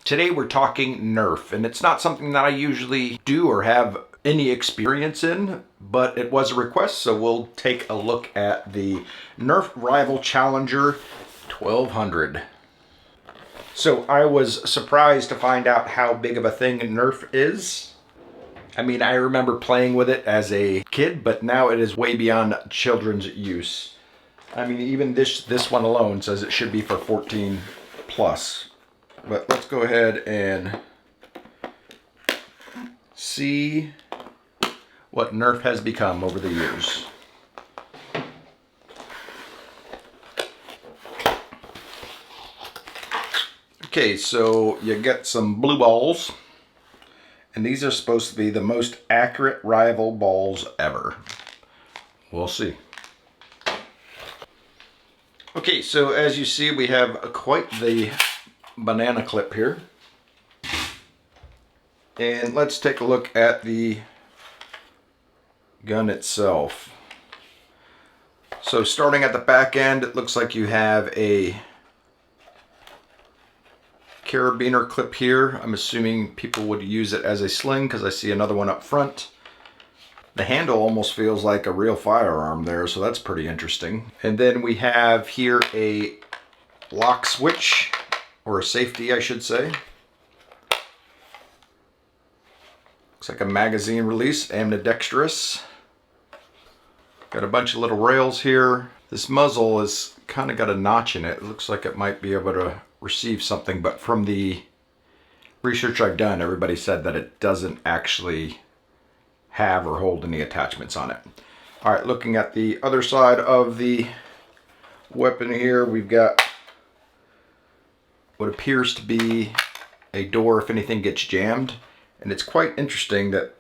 Today we're talking Nerf, and it's not something that I usually do or have any experience in, but it was a request, so we'll take a look at the Nerf Rival Challenger 1200. So I was surprised to find out how big of a thing Nerf is. I mean, I remember playing with it as a kid, but now it is way beyond children's use. I mean, even this one alone says it should be for 14 plus. But let's go ahead and see what Nerf has become over the years. Okay, so you get some blue balls, and these are supposed to be the most accurate rival balls ever. We'll see. Okay, so as you see, we have quite the banana clip here. And let's take a look at the gun itself. So starting at the back end, it looks like you have a carabiner clip here. I'm assuming people would use it as a sling because I see another one up front. The handle almost feels like a real firearm there, so that's pretty interesting. And then we have here a lock switch, or a safety I should say. Looks like a magazine release, ambidextrous. Got a bunch of little rails here. This muzzle has kind of got a notch in it. It looks like it might be able to receive something, but from the research I've done, everybody said that it doesn't actually have or hold any attachments on it. All right, looking at the other side of the weapon here, we've got what appears to be a door if anything gets jammed. And it's quite interesting that,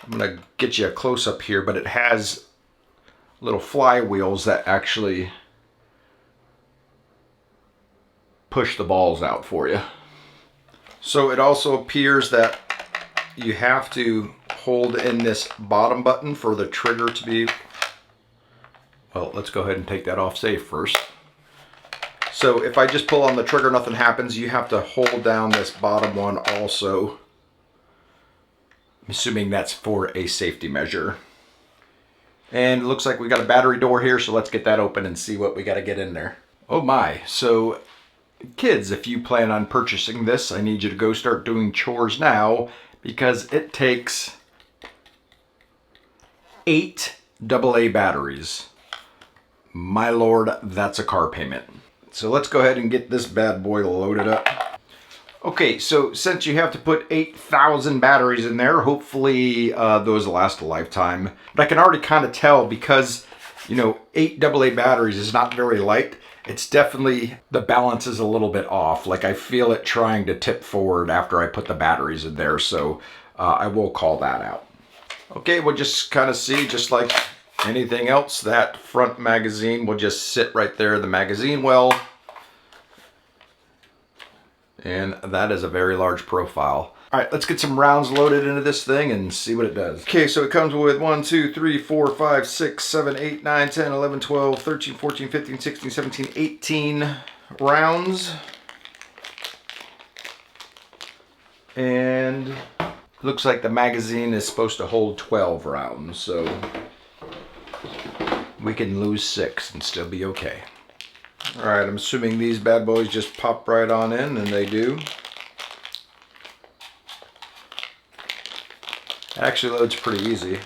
I'm gonna get you a close up here, but it has little flywheels that actually push the balls out for you. So it also appears that you have to hold in this bottom button for the trigger to be, well, let's go ahead and take that off safe first. So if I just pull on the trigger, nothing happens. You have to hold down this bottom one also. I'm assuming that's for a safety measure. And it looks like we got a battery door here, so let's get that open and see what we got to get in there. Oh my, so kids, if you plan on purchasing this, I need you to go start doing chores now because it takes 8 AA batteries. My lord, that's a car payment. So let's go ahead and get this bad boy loaded up. Okay, so since you have to put 8,000 batteries in there, hopefully those last a lifetime. But I can already kind of tell because, you know, 8 AA batteries is not very light. It's definitely, the balance is a little bit off. Like I feel it trying to tip forward after I put the batteries in there. So I will call that out. Okay, we'll just kind of see, just like anything else, that front magazine will just sit right there in the magazine well. And that is a very large profile. All right, let's get some rounds loaded into this thing and see what it does. Okay, so it comes with 1, 2, 3, 4, 5, 6, 7, 8, 9, 10, 11, 12, 13, 14, 15, 16, 17, 18 rounds. And looks like the magazine is supposed to hold 12 rounds, so we can lose 6 and still be okay. All right, I'm assuming these bad boys just pop right on in, and they do. Actually loads pretty easy.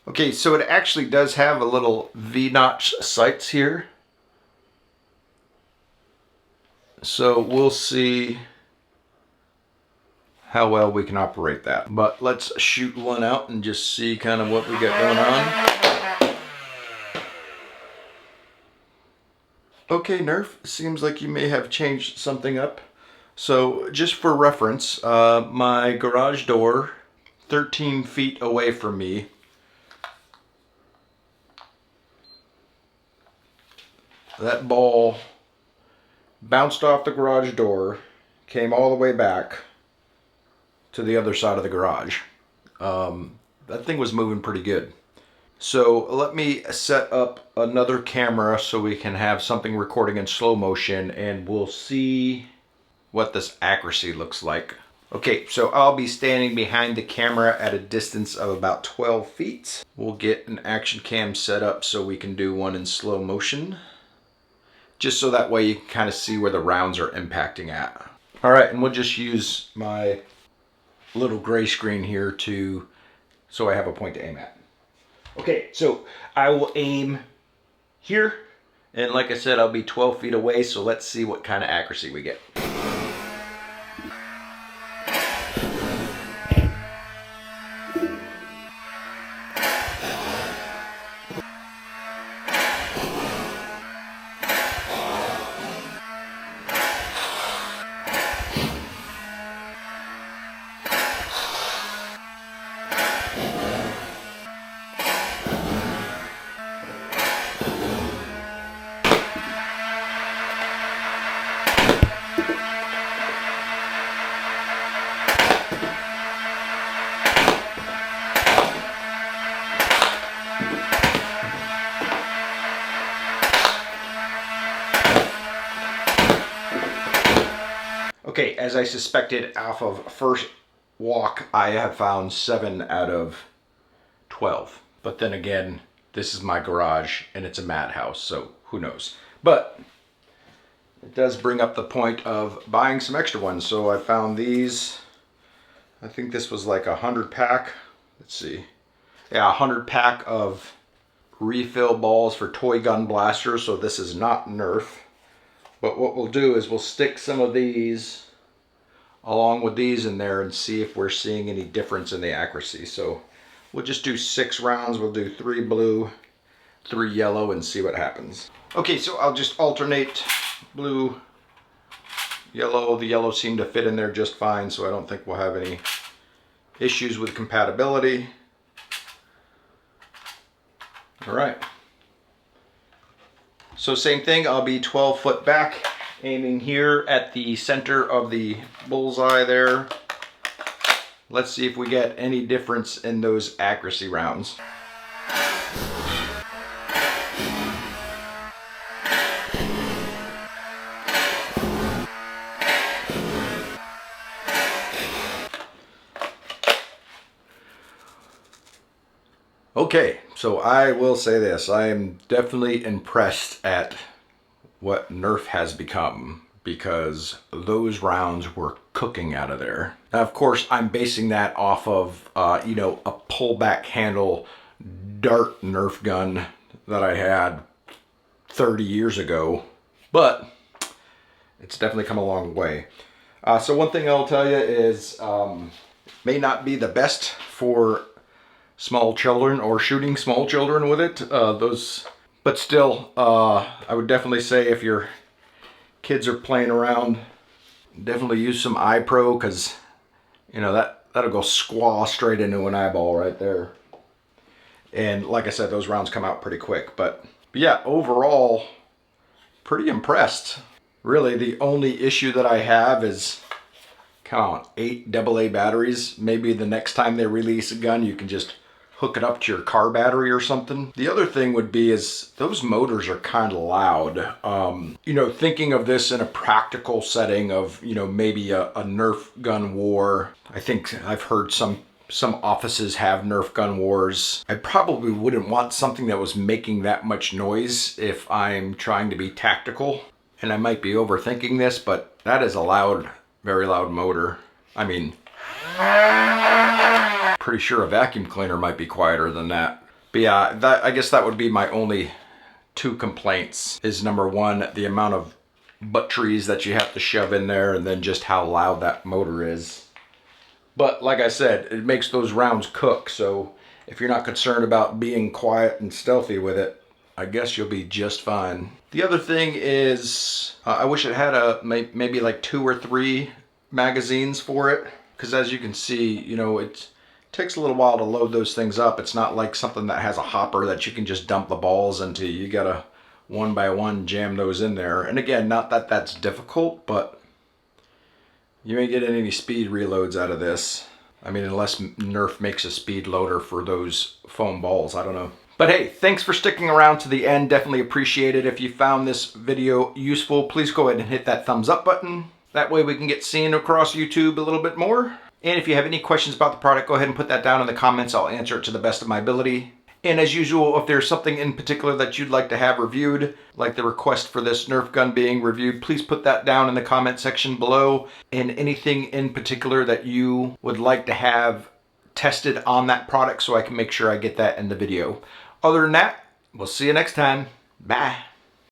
Okay, so it actually does have a little V-notch sights here. So we'll see how well we can operate that. But let's shoot one out and just see kind of what we got going on. Okay, Nerf, seems like you may have changed something up. So just for reference, my garage door, 13 feet away from me, that ball bounced off the garage door, came all the way back to the other side of the garage. that thing was moving pretty good. So let me set up another camera so we can have something recording in slow motion, and we'll see what this accuracy looks like. Okay, so I'll be standing behind the camera at a distance of about 12 feet. We'll get an action cam set up so we can do one in slow motion, just so that way you can kind of see where the rounds are impacting at. All right, and we'll just use my little gray screen here so I have a point to aim at. Okay, so I will aim here, and like I said, I'll be 12 feet away, so let's see what kind of accuracy we get. Okay, as I suspected off of first walk, I have found 7 out of 12. But then again, this is my garage and it's a madhouse, so who knows. But it does bring up the point of buying some extra ones. So I found these. I think this was like 100 pack. Let's see. Yeah, 100 pack of refill balls for toy gun blasters. So this is not Nerf. But what we'll do is we'll stick some of these along with these in there and see if we're seeing any difference in the accuracy. So we'll just do 6 rounds. We'll do 3 blue, 3 yellow, and see what happens. Okay, so I'll just alternate blue, yellow. The yellow seemed to fit in there just fine, so I don't think we'll have any issues with compatibility. All right. So same thing, I'll be 12 foot back, aiming here at the center of the bullseye there. Let's see if we get any difference in those accuracy rounds. Okay, so I will say this, I am definitely impressed at what Nerf has become, because those rounds were cooking out of there. Now, of course, I'm basing that off of, a pullback handle dart Nerf gun that I had 30 years ago, but it's definitely come a long way. So one thing I'll tell you is, it may not be the best for small children or shooting small children with it. But still, I would definitely say if your kids are playing around, definitely use some eye pro, because that'll go squaw straight into an eyeball right there. And like I said, those rounds come out pretty quick. But yeah, overall, pretty impressed. Really, the only issue that I have is, come on, 8 AA batteries. Maybe the next time they release a gun, you can just hook it up to your car battery or something. The other thing would be is those motors are kind of loud. Thinking of this in a practical setting of, maybe a Nerf gun war. I think I've heard some offices have Nerf gun wars. I probably wouldn't want something that was making that much noise if I'm trying to be tactical. And I might be overthinking this, but that is a loud, very loud motor. I mean, pretty sure a vacuum cleaner might be quieter than that. But yeah, I guess that would be my only 2 complaints, is number 1, the amount of butt trees that you have to shove in there, and then just how loud that motor is. But like I said, it makes those rounds cook, so if you're not concerned about being quiet and stealthy with it, I guess you'll be just fine. The other thing is, I wish it had maybe like 2 or 3 magazines for it, because as you can see, it takes a little while to load those things up. It's not like something that has a hopper that you can just dump the balls into. You gotta one by one jam those in there. And again, not that that's difficult, but you ain't getting any speed reloads out of this. I mean, unless Nerf makes a speed loader for those foam balls, I don't know. But hey, thanks for sticking around to the end. Definitely appreciate it. If you found this video useful, please go ahead and hit that thumbs up button. That way we can get seen across YouTube a little bit more. And if you have any questions about the product, go ahead and put that down in the comments. I'll answer it to the best of my ability. And as usual, if there's something in particular that you'd like to have reviewed, like the request for this Nerf gun being reviewed, please put that down in the comment section below. And anything in particular that you would like to have tested on that product so I can make sure I get that in the video. Other than that, we'll see you next time. Bye.